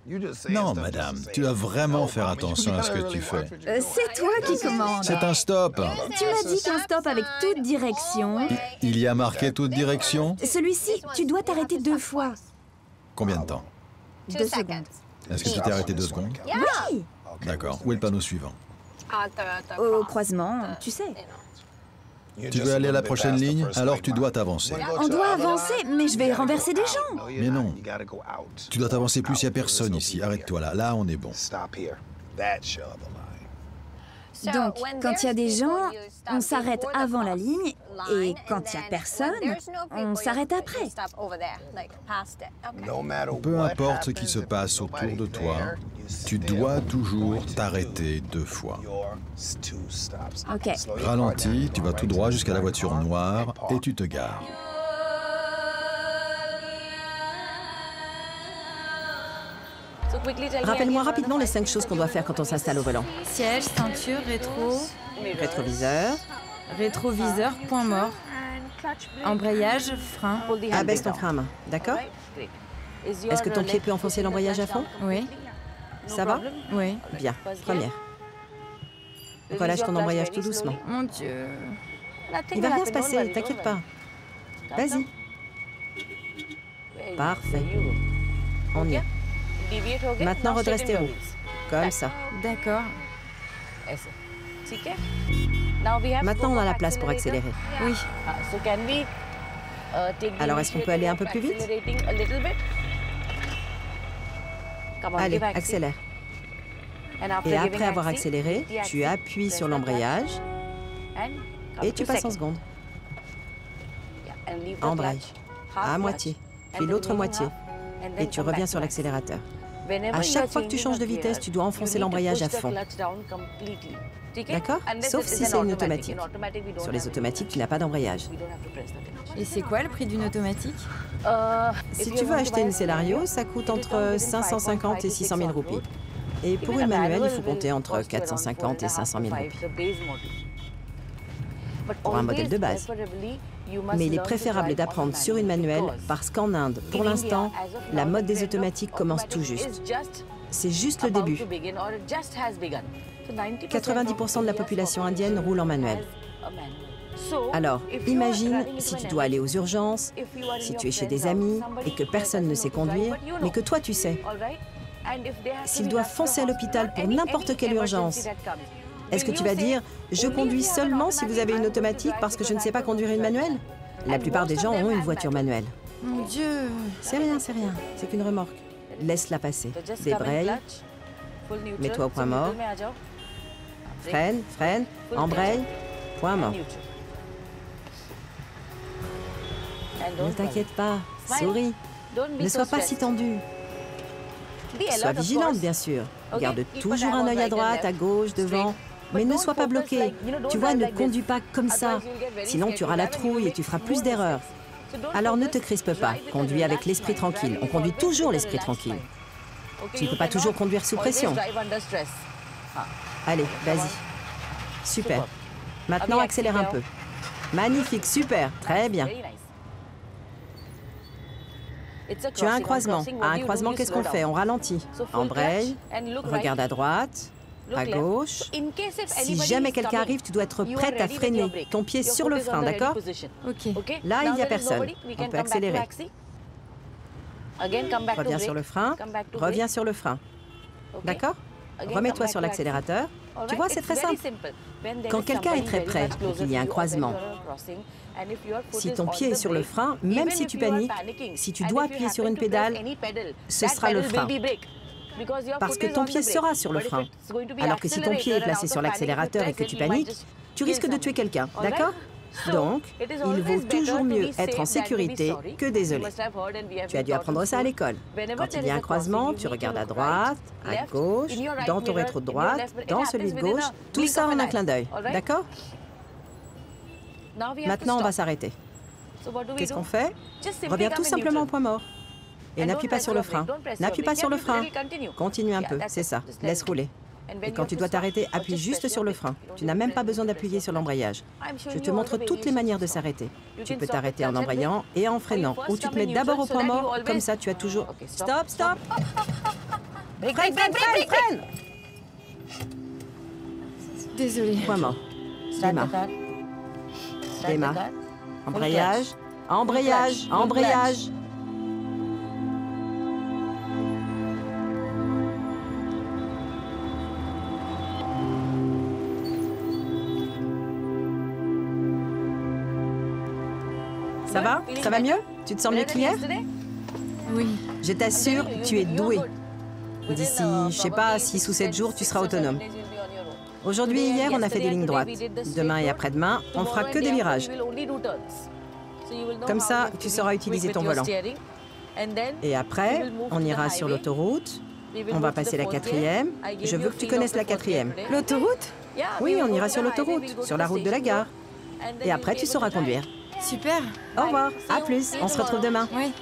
Non, madame, tu dois vraiment faire attention à ce que tu fais. C'est toi qui commandes. C'est un stop. Tu m'as dit qu'un stop avec toute direction. Il y a marqué toute direction? Celui-ci, tu dois t'arrêter 2 fois. Combien de temps? 2 secondes. Est-ce que tu t'es arrêté 2 secondes? Oui. D'accord. Où est le panneau suivant? Au croisement, tu sais. Tu veux aller à la prochaine ligne? Alors tu dois t'avancer. On doit avancer, mais je vais renverser des gens. Mais non. Tu dois t'avancer plus, il n'y a personne ici. Arrête-toi là. Là, on est bon. Donc, quand il y a des gens, on s'arrête avant la ligne, et quand il n'y a personne, on s'arrête après. Peu importe ce qui se passe autour de toi, tu dois toujours t'arrêter 2 fois. Ok. Ralentis, tu vas tout droit jusqu'à la voiture noire et tu te gares. Rappelle-moi rapidement les 5 choses qu'on doit faire quand on s'installe au volant. Siège, ceinture, Rétroviseur. Rétroviseur, point mort. Embrayage, frein. Abaisse ton frein à main, d'accord? Est-ce que ton pied peut enfoncer l'embrayage à fond? Oui. Ça va? Oui. Bien. Première. Relâche ton embrayage tout doucement. Mon Dieu. Il va rien se passer, t'inquiète pas. Vas-y. Parfait. On y est. Maintenant, redresse tes roues. Comme ça. D'accord. Maintenant, on a la place pour accélérer. Oui. Alors, est-ce qu'on peut aller un peu plus vite? Allez, accélère. Et après avoir accéléré, tu appuies sur l'embrayage et tu passes en seconde. Embraye. À moitié. Puis l'autre moitié. Et tu reviens sur l'accélérateur. À chaque fois que tu changes de vitesse, tu dois enfoncer l'embrayage à fond. D'accord? Sauf si c'est une automatique. Sur les automatiques, tu n'as pas d'embrayage. Et c'est quoi le prix d'une automatique? Si tu veux acheter une Celario, ça coûte entre 550 et 600 000 roupies. Et pour une manuelle, il faut compter entre 450 et 500 000 roupies. Pour un modèle de base. Mais il est préférable d'apprendre sur une manuelle parce qu'en Inde, pour l'instant, la mode des automatiques commence tout juste. C'est juste le début. 90% de la population indienne roule en manuel. Alors, imagine si tu dois aller aux urgences, si tu es chez des amis et que personne ne sait conduire, mais que toi tu sais. S'ils doivent foncer à l'hôpital pour n'importe quelle urgence, est-ce que tu vas dire « Je conduis seulement si vous avez une automatique parce que je ne sais pas conduire une manuelle ?» La plupart des gens ont une voiture manuelle. Mon Dieu! C'est rien, c'est qu'une remorque. Laisse-la passer. Débraye. Mets-toi au point mort. Freine, embraye. Point mort. Ne t'inquiète pas, souris. Ne sois pas si tendu. Sois vigilante, bien sûr. Garde toujours un œil à droite, à gauche, devant. Mais ne sois pas bloqué. Tu vois, ne conduis pas comme ça. Sinon, tu auras la trouille et tu feras plus d'erreurs. Alors ne te crispe pas. Conduis avec l'esprit tranquille. On conduit toujours l'esprit tranquille. Tu ne peux pas toujours conduire sous pression. Allez, vas-y. Super. Maintenant, accélère un peu. Magnifique, super. Très bien. Tu as un croisement. À un croisement, qu'est-ce qu'on fait? On ralentit. Embraye. Regarde à droite. À gauche. Si jamais quelqu'un arrive, tu dois être prête à freiner. Ton pied sur le frein, d'accord? Ok. Là, il n'y a personne. On peut accélérer. Reviens sur le frein. Reviens sur le frein. D'accord? Remets-toi sur l'accélérateur. Tu vois, c'est très simple. Quand quelqu'un est très près et qu'il y a un croisement, si ton pied est sur le frein, même si tu paniques, si tu dois appuyer sur une pédale, ce sera le frein. Parce que ton pied sera sur le frein. Alors que si ton pied est placé sur l'accélérateur et que tu paniques, tu risques de tuer quelqu'un, d'accord? Donc, il vaut toujours mieux être en sécurité que désolé. Tu as dû apprendre ça à l'école. Quand il y a un croisement, tu regardes à droite, à gauche, dans ton rétro de droite, dans celui de gauche, tout ça en un clin d'œil, d'accord? Maintenant, on va s'arrêter. Qu'est-ce qu'on fait? Reviens tout simplement au point mort. Et n'appuie pas sur le frein. N'appuie pas sur le frein. Continue un peu, c'est ça. Laisse rouler. Et quand tu dois t'arrêter, appuie juste sur le frein. Tu n'as même pas besoin d'appuyer sur l'embrayage. Je te montre toutes les manières de s'arrêter. Tu peux t'arrêter en embrayant et en freinant. Ou tu te mets d'abord au point mort, comme ça tu as toujours... Stop, stop! Freine! Désolée. Point mort. Démarre. Démarre. Embrayage. Embrayage. Ça va? Ça va mieux? Tu te sens mieux qu'hier? Oui. Je t'assure, tu es doué. D'ici, je sais pas, 6 ou 7 jours, tu seras autonome. Aujourd'hui et hier, on a fait des lignes droites. Demain et après-demain, on fera que des virages. Comme ça, tu sauras utiliser ton volant. Et après, on ira sur l'autoroute. On va passer la 4e. Je veux que tu connaisses la 4e. L'autoroute? Oui, on ira sur l'autoroute, sur la route de la gare. Et après, tu sauras conduire. Super. Au revoir. À plus. On se retrouve demain. Oui.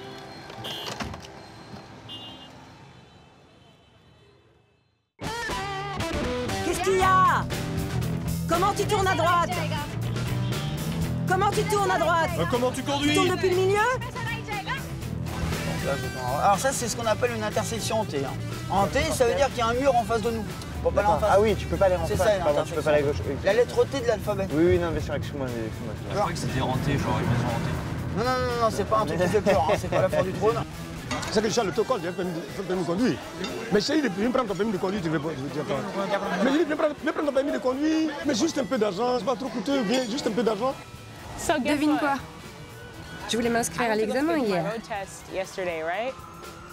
Qu'est-ce qu'il y a? Comment tu tournes à droite? Comment tu tournes à droite? Comment tu conduis? Tu tournes depuis le milieu? Alors ça, c'est ce qu'on appelle une intersection en T. En T, ça veut dire qu'il y a un mur en face de nous. Faut pas aller en face. Ah oui, tu peux pas aller en face. C'est ça, une Pardon, tu peux pas aller à gauche. La lettre T de l'alphabet. Oui, non, bien sûr, excuse-moi. Je crois que c'était renté, genre une maison hantée. Non, c'est pas un truc qui fait peur, c'est pas la fin du trône. C'est que Charles l'autocol, j'ai un permis de conduire. Mais chérie, viens prendre ton permis de conduire, tu veux pas. Mais je dis, viens prendre ton permis de conduire, mais juste un peu d'argent, c'est pas trop coûteux, viens, juste un peu d'argent. Devine quoi? Je voulais m'inscrire à l'examen hier.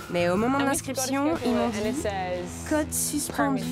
Mais au moment de l'inscription, ils m'ont dit « Code suspendu ».